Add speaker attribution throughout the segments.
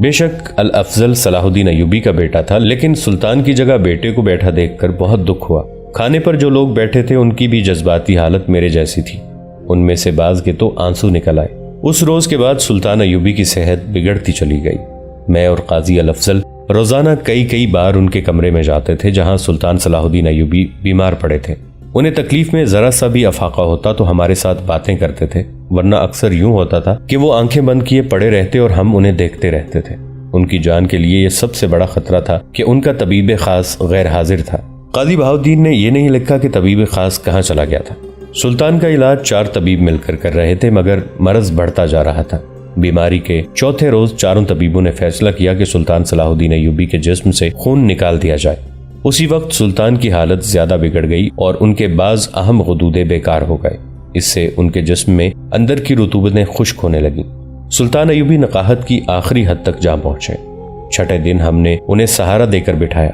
Speaker 1: بے شک الافضل صلاح الدین ایوبی کا بیٹا تھا، لیکن سلطان کی جگہ بیٹے کو بیٹھا دیکھ کر بہت دکھ ہوا۔ کھانے پر جو لوگ بیٹھے تھے ان کی بھی جذباتی حالت میرے جیسی تھی، ان میں سے بعض کے تو آنسو نکل آئے۔ اس روز کے بعد سلطان ایوبی کی صحت بگڑتی چلی گئی۔ میں اور قاضی الافضل روزانہ کئی بار ان کے کمرے میں جاتے تھے جہاں سلطان صلاح الدین ایوبی بیمار پڑے تھے۔ انہیں تکلیف میں ذرا سا بھی افاقہ ہوتا تو ہمارے ساتھ باتیں کرتے تھے، ورنہ اکثر یوں ہوتا تھا کہ وہ آنکھیں بند کیے پڑے رہتے اور ہم انہیں دیکھتے رہتے تھے۔ ان کی جان کے لیے یہ سب سے بڑا خطرہ تھا کہ ان کا طبیب خاص غیر حاضر تھا۔ قاضی بہاؤالدین نے یہ نہیں لکھا کہ طبیب خاص کہاں چلا گیا تھا۔ سلطان کا علاج 4 طبیب مل کر رہے تھے، مگر مرض بڑھتا جا رہا تھا۔ بیماری کے چوتھے روز 4 طبیبوں نے فیصلہ کیا کہ سلطان صلاح الدین ایوبی کے جسم سے خون نکال دیا جائے۔ اسی وقت سلطان کی حالت زیادہ بگڑ گئی اور ان کے بعض اہم غدودیں بیکار ہو گئے۔ اس سے ان کے جسم میں اندر کی رطوبتیں خشک ہونے لگیں۔ سلطان ایوبی نقاہت کی آخری حد تک جا پہنچے۔ چھٹے دن ہم نے انہیں سہارا دے کر بٹھایا۔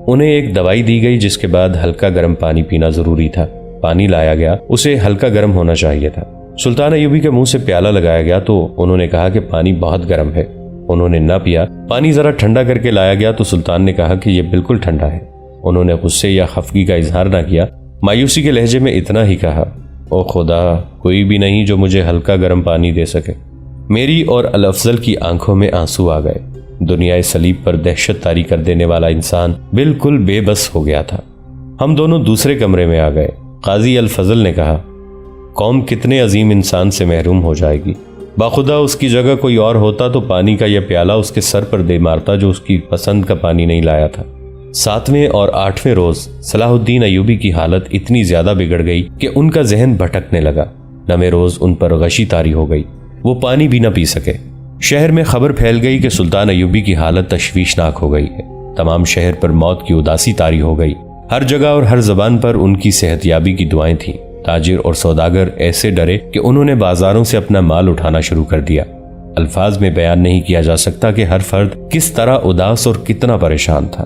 Speaker 1: انہیں ایک دوائی دی گئی جس کے بعد ہلکا گرم پانی پینا ضروری تھا۔ پانی لایا گیا، اسے ہلکا گرم ہونا چاہیے تھا۔ سلطان ایوبی کے منہ سے پیالہ لگایا گیا تو انہوں نے کہا کہ پانی بہت گرم ہے۔ انہوں نے نہ پیا۔ پانی ذرا ٹھنڈا کر کے لایا گیا تو سلطان نے کہا کہ یہ بالکل ٹھنڈا ہے۔ انہوں نے غصے یا خفگی کا اظہار نہ کیا، مایوسی کے لہجے میں اتنا ہی کہا، او خدا، کوئی بھی نہیں جو مجھے ہلکا گرم پانی دے سکے۔ میری اور الافضل کی آنکھوں میں آنسو آ گئے۔ دنیا صلیب پر دہشت طاری کر دینے والا انسان بالکل بے بس ہو گیا تھا۔ ہم دونوں دوسرے کمرے میں آ گئے۔ قاضی الفضل نے کہا، قوم کتنے عظیم انسان سے محروم ہو جائے گی۔ باخدا اس کی جگہ کوئی اور ہوتا تو پانی کا یہ پیالہ اس کے سر پر دے مارتا جو اس کی پسند کا پانی نہیں لایا تھا۔ 7ویں اور 8ویں روز صلاح الدین ایوبی کی حالت اتنی زیادہ بگڑ گئی کہ ان کا ذہن بھٹکنے لگا۔ 9ویں روز ان پر غشی طاری ہو گئی، وہ پانی بھی نہ پی سکے۔ شہر میں خبر پھیل گئی کہ سلطان ایوبی کی حالت تشویشناک ہو گئی ہے۔ تمام شہر پر موت کی اداسی طاری ہو گئی۔ ہر جگہ اور ہر زبان پر ان کی صحت یابی کی دعائیں تھیں۔ تاجر اور سوداگر ایسے ڈرے کہ انہوں نے بازاروں سے اپنا مال اٹھانا شروع کر دیا۔ الفاظ میں بیان نہیں کیا جا سکتا کہ ہر فرد کس طرح اداس اور کتنا پریشان تھا۔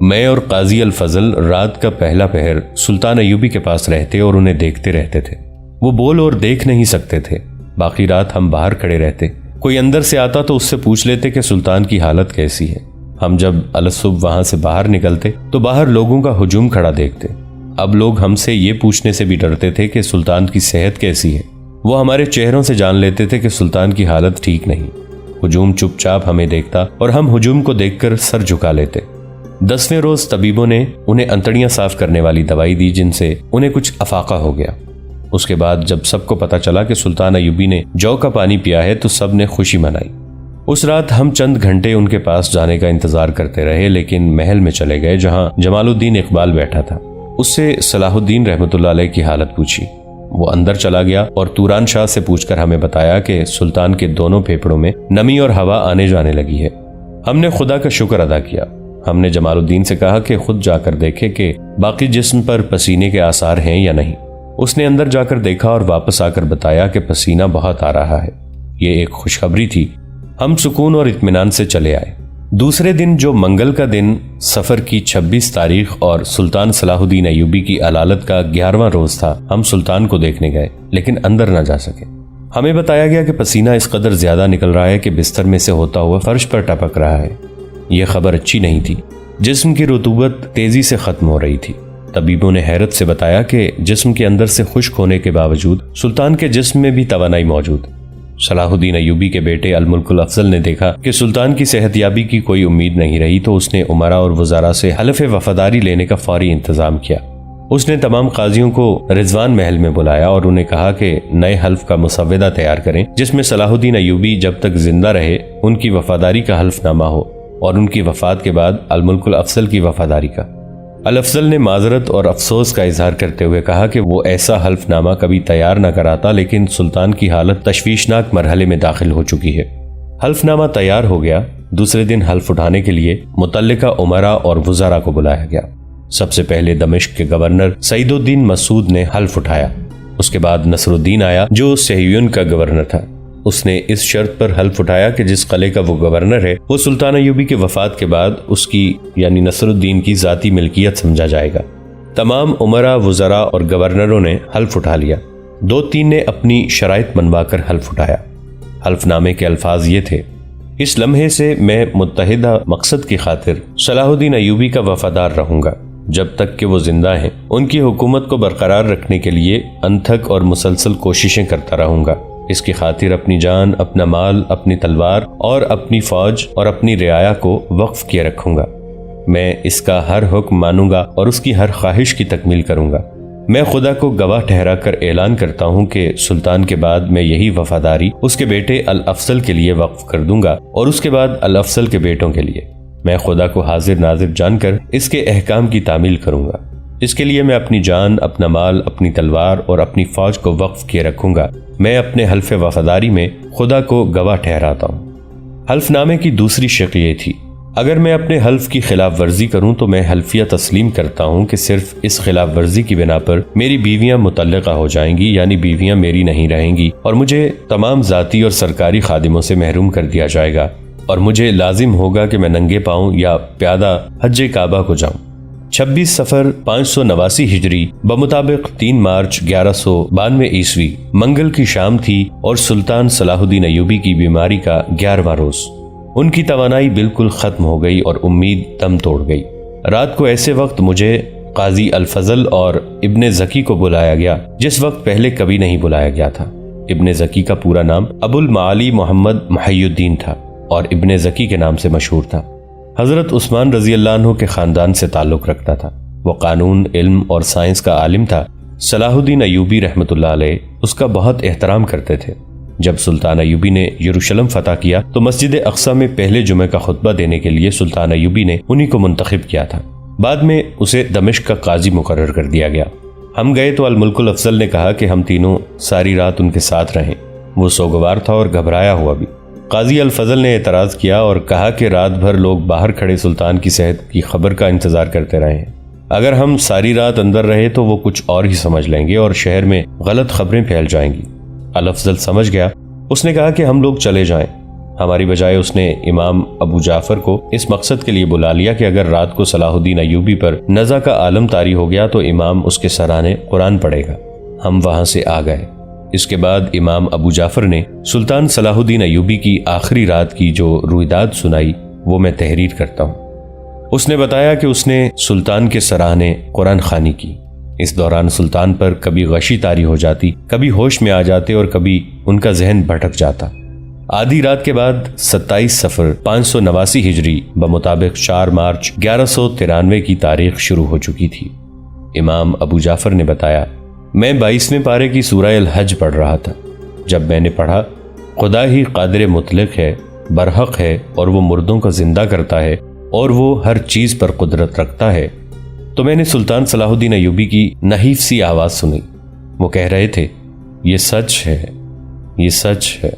Speaker 1: میں اور قاضی الفضل رات کا پہلا پہر سلطان ایوبی کے پاس رہتے اور انہیں دیکھتے رہتے تھے۔ وہ بول اور دیکھ نہیں سکتے تھے۔ باقی رات ہم باہر کھڑے رہتے۔ کوئی اندر سے آتا تو اس سے پوچھ لیتے کہ سلطان کی حالت کیسی ہے۔ ہم جب الصبح وہاں سے باہر نکلتے تو باہر لوگوں کا ہجوم کھڑا دیکھتے۔ اب لوگ ہم سے یہ پوچھنے سے بھی ڈرتے تھے کہ سلطان کی صحت کیسی ہے۔ وہ ہمارے چہروں سے جان لیتے تھے کہ سلطان کی حالت ٹھیک نہیں۔ ہجوم چپ چاپ ہمیں دیکھتا اور ہم ہجوم کو دیکھ کر سر جھکا لیتے۔ 10ویں روز طبیبوں نے انہیں انتڑیاں صاف کرنے والی دوائی دی جن سے انہیں کچھ افاقہ ہو گیا۔ اس کے بعد جب سب کو پتا چلا کہ سلطان ایوبی نے جو کا پانی پیا ہے تو سب نے خوشی منائی۔ اس رات ہم چند گھنٹے ان کے پاس جانے کا انتظار کرتے رہے، لیکن محل میں چلے گئے جہاں جمال الدین اقبال بیٹھا تھا۔ اس سے صلاح الدین رحمۃ اللہ علیہ کی حالت پوچھی۔ وہ اندر چلا گیا اور توران شاہ سے پوچھ کر ہمیں بتایا کہ سلطان کے دونوں پھیپھڑوں میں نمی اور ہوا آنے جانے لگی ہے۔ ہم نے خدا کا شکر ادا کیا۔ ہم نے جمال الدین سے کہا کہ خود جا کر دیکھے کہ باقی جسم پر پسینے کے آثار ہیں یا نہیں۔ اس نے اندر جا کر دیکھا اور واپس آ کر بتایا کہ پسینہ بہت آ رہا ہے۔ یہ ایک خوشخبری تھی۔ ہم سکون اور اطمینان سے چلے آئے۔ دوسرے دن جو منگل کا دن سفر کی 26 تاریخ اور سلطان صلاح الدین ایوبی کی علالت کا 11واں روز تھا، ہم سلطان کو دیکھنے گئے لیکن اندر نہ جا سکے۔ ہمیں بتایا گیا کہ پسینہ اس قدر زیادہ نکل رہا ہے کہ بستر میں سے ہوتا ہوا فرش پر ٹپک رہا ہے۔ یہ خبر اچھی نہیں تھی۔ جسم کی رطوبت تیزی سے ختم ہو رہی تھی۔ طبیبوں نے حیرت سے بتایا کہ جسم کے اندر سے خشک ہونے کے باوجود سلطان کے جسم میں بھی توانائی موجود۔ صلاح الدین ایوبی کے بیٹے الملک الافضل نے دیکھا کہ سلطان کی صحت یابی کی کوئی امید نہیں رہی تو اس نے عمرا اور وزراء سے حلف وفاداری لینے کا فوری انتظام کیا۔ اس نے تمام قاضیوں کو رضوان محل میں بلایا اور انہیں کہا کہ نئے حلف کا مسودہ تیار کریں جس میں صلاح الدین ایوبی جب تک زندہ رہے ان کی وفاداری کا حلف نامہ ہو اور ان کی وفات کے بعد الملک الافضل کی وفاداری کا۔ الافضل نے معذرت اور افسوس کا اظہار کرتے ہوئے کہا کہ وہ ایسا حلف نامہ کبھی تیار نہ کراتا، لیکن سلطان کی حالت تشویشناک مرحلے میں داخل ہو چکی ہے۔ حلف نامہ تیار ہو گیا۔ دوسرے دن حلف اٹھانے کے لیے متعلقہ عمرا اور وزراء کو بلایا گیا۔ سب سے پہلے دمشق کے گورنر سعید الدین مسعود نے حلف اٹھایا۔ اس کے بعد نصر الدین آیا جو صہیون کا گورنر تھا۔ اس نے اس شرط پر حلف اٹھایا کہ جس قلعے کا وہ گورنر ہے وہ سلطان ایوبی کے وفات کے بعد اس کی یعنی نصر الدین کی ذاتی ملکیت سمجھا جائے گا۔ تمام عمرا، وزراء اور گورنروں نے حلف اٹھا لیا۔ 2-3 نے اپنی شرائط منوا کر حلف اٹھایا۔ حلف نامے کے الفاظ یہ تھے: اس لمحے سے میں متحدہ مقصد کی خاطر صلاح الدین ایوبی کا وفادار رہوں گا جب تک کہ وہ زندہ ہیں۔ ان کی حکومت کو برقرار رکھنے کے لیے انتھک اور مسلسل کوششیں کرتا رہوں گا۔ اس کی خاطر اپنی جان، اپنا مال، اپنی تلوار اور اپنی فوج اور اپنی رعایا کو وقف کیے رکھوں گا۔ میں اس کا ہر حکم مانوں گا اور اس کی ہر خواہش کی تکمیل کروں گا۔ میں خدا کو گواہ ٹھہرا کر اعلان کرتا ہوں کہ سلطان کے بعد میں یہی وفاداری اس کے بیٹے الافضل کے لیے وقف کر دوں گا اور اس کے بعد الافضل کے بیٹوں کے لیے۔ میں خدا کو حاضر ناظر جان کر اس کے احکام کی تعمیل کروں گا۔ اس کے لیے میں اپنی جان، اپنا مال، اپنی تلوار اور اپنی فوج کو وقف کیے رکھوں گا۔ میں اپنے حلف وفاداری میں خدا کو گواہ ٹھہراتا ہوں۔ حلف نامے کی دوسری شق یہ تھی، اگر میں اپنے حلف کی خلاف ورزی کروں تو میں حلفیہ تسلیم کرتا ہوں کہ صرف اس خلاف ورزی کی بنا پر میری بیویاں مطلقہ ہو جائیں گی، یعنی بیویاں میری نہیں رہیں گی، اور مجھے تمام ذاتی اور سرکاری خادموں سے محروم کر دیا جائے گا، اور مجھے لازم ہوگا کہ میں ننگے پاؤں یا پیادہ حج کعبہ کو جاؤں۔ 26 صفر 589 ہجری بمطابق 3 مارچ 1192 عیسوی منگل کی شام تھی اور سلطان صلاح الدین ایوبی کی بیماری کا 11واں روز۔ ان کی توانائی بالکل ختم ہو گئی اور امید دم توڑ گئی۔ رات کو ایسے وقت مجھے قاضی الفضل اور ابن زکی کو بلایا گیا جس وقت پہلے کبھی نہیں بلایا گیا تھا۔ ابن زکی کا پورا نام ابو المعالی محمد محی الدین تھا اور ابن زکی کے نام سے مشہور تھا۔ حضرت عثمان رضی اللہ عنہ کے خاندان سے تعلق رکھتا تھا۔ وہ قانون، علم اور سائنس کا عالم تھا۔ صلاح الدین ایوبی رحمۃ اللہ علیہ اس کا بہت احترام کرتے تھے۔ جب سلطان ایوبی نے یروشلم فتح کیا تو مسجد اقصی میں پہلے جمعے کا خطبہ دینے کے لیے سلطان ایوبی نے انہی کو منتخب کیا تھا۔ بعد میں اسے دمشق کا قاضی مقرر کر دیا گیا۔ ہم گئے تو الملک الافضل نے کہا کہ ہم تینوں ساری رات ان کے ساتھ رہیں۔ وہ سوگوار تھا اور گھبرایا ہوا بھی۔ قاضی الفضل نے اعتراض کیا اور کہا کہ رات بھر لوگ باہر کھڑے سلطان کی صحت کی خبر کا انتظار کرتے رہے ہیں۔ اگر ہم ساری رات اندر رہے تو وہ کچھ اور ہی سمجھ لیں گے اور شہر میں غلط خبریں پھیل جائیں گی۔ الافضل سمجھ گیا۔ اس نے کہا کہ ہم لوگ چلے جائیں۔ ہماری بجائے اس نے امام ابو جعفر کو اس مقصد کے لیے بلا لیا کہ اگر رات کو صلاح الدین ایوبی پر نزع کا عالم طاری ہو گیا تو امام اس کے سرانے قرآن پڑھے گا۔ ہم وہاں سے آ گئے۔ اس کے بعد امام ابو جعفر نے سلطان صلاح الدین ایوبی کی آخری رات کی جو رویداد سنائی وہ میں تحریر کرتا ہوں۔ اس نے بتایا کہ اس نے سلطان کے سرانے قرآن خوانی کی۔ اس دوران سلطان پر کبھی غشی طاری ہو جاتی، کبھی ہوش میں آ جاتے اور کبھی ان کا ذہن بھٹک جاتا۔ آدھی رات کے بعد 27 صفر 589 ہجری بمطابق 4 مارچ 1193 کی تاریخ شروع ہو چکی تھی۔ امام ابو جعفر نے بتایا، میں 22ویں پارے کی سورہ الحج پڑھ رہا تھا۔ جب میں نے پڑھا خدا ہی قادر مطلق ہے، برحق ہے اور وہ مردوں کو زندہ کرتا ہے اور وہ ہر چیز پر قدرت رکھتا ہے، تو میں نے سلطان صلاح الدین ایوبی کی نحیف سی آواز سنی۔ وہ کہہ رہے تھے، یہ سچ ہے، یہ سچ ہے۔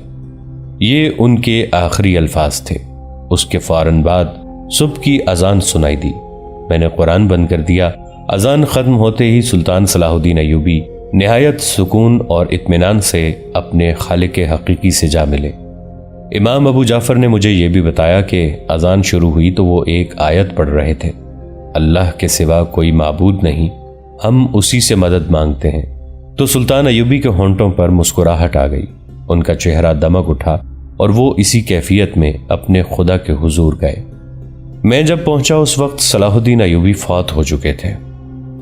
Speaker 1: یہ ان کے آخری الفاظ تھے۔ اس کے فوراً بعد صبح کی اذان سنائی دی۔ میں نے قرآن بند کر دیا۔ اذان ختم ہوتے ہی سلطان صلاح الدین ایوبی نہایت سکون اور اطمینان سے اپنے خالق حقیقی سے جا ملے۔ امام ابو جعفر نے مجھے یہ بھی بتایا کہ اذان شروع ہوئی تو وہ ایک آیت پڑھ رہے تھے، اللہ کے سوا کوئی معبود نہیں، ہم اسی سے مدد مانگتے ہیں۔ تو سلطان ایوبی کے ہونٹوں پر مسکراہٹ آ گئی، ان کا چہرہ دمک اٹھا اور وہ اسی کیفیت میں اپنے خدا کے حضور گئے۔ میں جب پہنچا اس وقت صلاح الدین ایوبی فوت ہو چکے تھے۔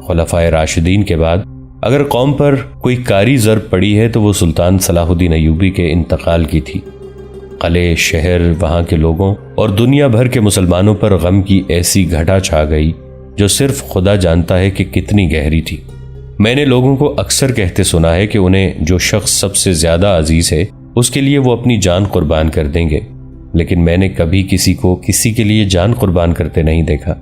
Speaker 1: خلفائے راشدین کے بعد اگر قوم پر کوئی کاری ضرب پڑی ہے تو وہ سلطان صلاح الدین ایوبی کے انتقال کی تھی۔ قلعے، شہر، وہاں کے لوگوں اور دنیا بھر کے مسلمانوں پر غم کی ایسی گھٹا چھا گئی جو صرف خدا جانتا ہے کہ کتنی گہری تھی۔ میں نے لوگوں کو اکثر کہتے سنا ہے کہ انہیں جو شخص سب سے زیادہ عزیز ہے اس کے لیے وہ اپنی جان قربان کر دیں گے، لیکن میں نے کبھی کسی کو کسی کے لیے جان قربان کرتے نہیں دیکھا۔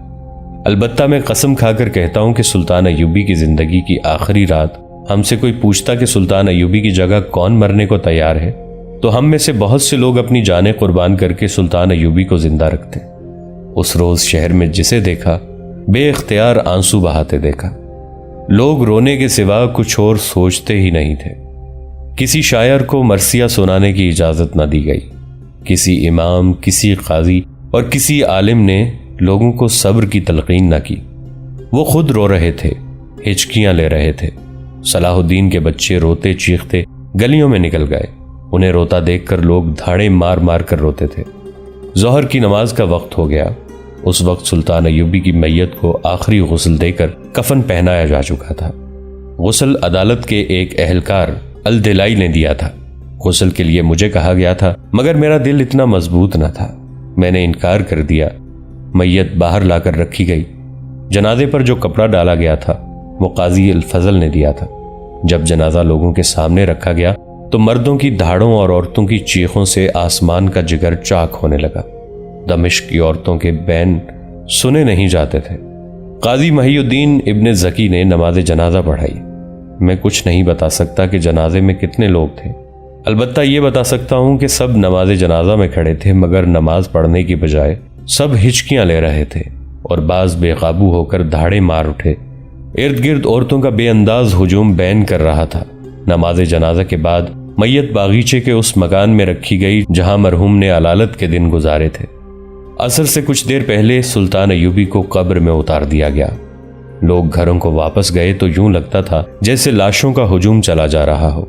Speaker 1: البتہ میں قسم کھا کر کہتا ہوں کہ سلطان ایوبی کی زندگی کی آخری رات ہم سے کوئی پوچھتا کہ سلطان ایوبی کی جگہ کون مرنے کو تیار ہے تو ہم میں سے بہت سے لوگ اپنی جانیں قربان کر کے سلطان ایوبی کو زندہ رکھتے۔ اس روز شہر میں جسے دیکھا بے اختیار آنسو بہاتے دیکھا۔ لوگ رونے کے سوا کچھ اور سوچتے ہی نہیں تھے۔ کسی شاعر کو مرثیہ سنانے کی اجازت نہ دی گئی۔ کسی امام، کسی قاضی اور کسی عالم نے لوگوں کو صبر کی تلقین نہ کی۔ وہ خود رو رہے تھے، ہچکیاں لے رہے تھے۔ صلاح الدین کے بچے روتے چیختے گلیوں میں نکل گئے۔ انہیں روتا دیکھ کر لوگ دھاڑے مار مار کر روتے تھے۔ ظہر کی نماز کا وقت ہو گیا۔ اس وقت سلطان ایوبی کی میت کو آخری غسل دے کر کفن پہنایا جا چکا تھا۔ غسل عدالت کے ایک اہلکار الدلائی نے دیا تھا۔ غسل کے لیے مجھے کہا گیا تھا، مگر میرا دل اتنا مضبوط نہ تھا، میں نے انکار کر دیا۔ میت باہر لا کر رکھی گئی۔ جنازے پر جو کپڑا ڈالا گیا تھا وہ قاضی الفضل نے دیا تھا۔ جب جنازہ لوگوں کے سامنے رکھا گیا تو مردوں کی دھاڑوں اور عورتوں کی چیخوں سے آسمان کا جگر چاک ہونے لگا۔ دمشق کی عورتوں کے بین سنے نہیں جاتے تھے۔ قاضی محی الدین ابن زکی نے نماز جنازہ پڑھائی۔ میں کچھ نہیں بتا سکتا کہ جنازے میں کتنے لوگ تھے، البتہ یہ بتا سکتا ہوں کہ سب نماز جنازہ میں کھڑے تھے، مگر نماز پڑھنے کی بجائے سب ہچکیاں لے رہے تھے اور بعض بے قابو ہو کر دھاڑے مار اٹھے۔ ارد گرد عورتوں کا بے انداز ہجوم بین کر رہا تھا۔ نماز جنازہ کے بعد میت باغیچے کے اس مکان میں رکھی گئی جہاں مرحوم نے علالت کے دن گزارے تھے۔ عصر سے کچھ دیر پہلے سلطان ایوبی کو قبر میں اتار دیا گیا۔ لوگ گھروں کو واپس گئے تو یوں لگتا تھا جیسے لاشوں کا ہجوم چلا جا رہا ہو۔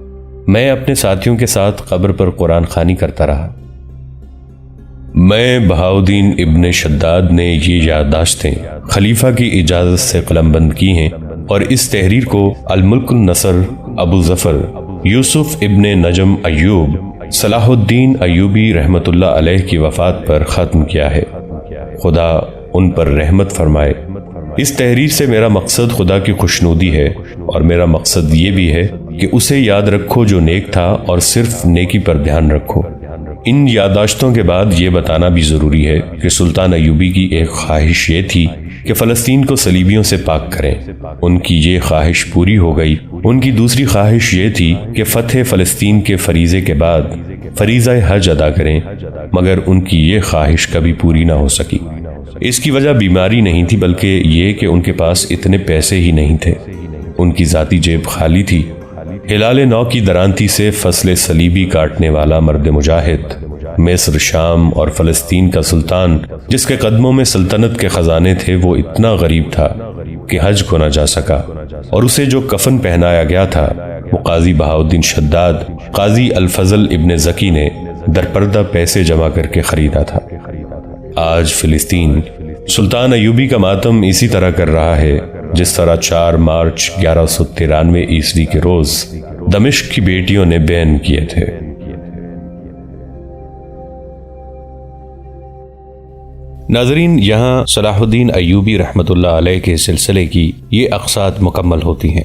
Speaker 1: میں اپنے ساتھیوں کے ساتھ قبر پر قرآن خوانی کرتا رہا۔ میں بہاؤدین ابن شداد نے یہ یادداشتیں خلیفہ کی اجازت سے قلم بند کی ہیں اور اس تحریر کو الملک النصر ابو ظفر یوسف ابن نجم ایوب صلاح الدین ایوبی رحمۃ اللہ علیہ کی وفات پر ختم کیا ہے۔ خدا ان پر رحمت فرمائے۔ اس تحریر سے میرا مقصد خدا کی خوشنودی ہے، اور میرا مقصد یہ بھی ہے کہ اسے یاد رکھو جو نیک تھا اور صرف نیکی پر دھیان رکھو۔ ان یادداشتوں کے بعد یہ بتانا بھی ضروری ہے کہ سلطان ایوبی کی ایک خواہش یہ تھی کہ فلسطین کو صلیبیوں سے پاک کریں۔ ان کی یہ خواہش پوری ہو گئی۔ ان کی دوسری خواہش یہ تھی کہ فتح فلسطین کے فریضے کے بعد فریضہ حج ادا کریں، مگر ان کی یہ خواہش کبھی پوری نہ ہو سکی۔ اس کی وجہ بیماری نہیں تھی، بلکہ یہ کہ ان کے پاس اتنے پیسے ہی نہیں تھے۔ ان کی ذاتی جیب خالی تھی۔ ہلال نو کی درانتی سے فصل صلیبی کاٹنے والا مرد مجاہد، مصر، شام اور فلسطین کا سلطان جس کے قدموں میں سلطنت کے خزانے تھے، وہ اتنا غریب تھا کہ حج کو نہ جا سکا، اور اسے جو کفن پہنایا گیا تھا وہ قاضی بہاؤدین شداد قاضی الفضل ابن زکی نے درپردہ پیسے جمع کر کے خریدا تھا۔ آج فلسطین سلطان ایوبی کا ماتم اسی طرح کر رہا ہے جس طرح 4 مارچ 1193 عیسوی کے روز دمشق کی بیٹیوں نے بیان کیے تھے۔ ناظرین، یہاں صلاح الدین ایوبی رحمۃ اللہ علیہ کے سلسلے کی یہ اقساط مکمل ہوتی ہیں۔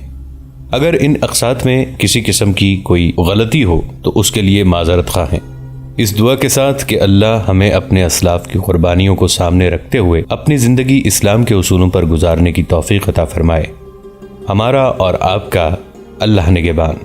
Speaker 1: اگر ان اقساط میں کسی قسم کی کوئی غلطی ہو تو اس کے لیے معذرت خواہ ہیں، اس دعا کے ساتھ کہ اللہ ہمیں اپنے اسلاف کی قربانیوں کو سامنے رکھتے ہوئے اپنی زندگی اسلام کے اصولوں پر گزارنے کی توفیق عطا فرمائے۔ ہمارا اور آپ کا اللہ نگہبان۔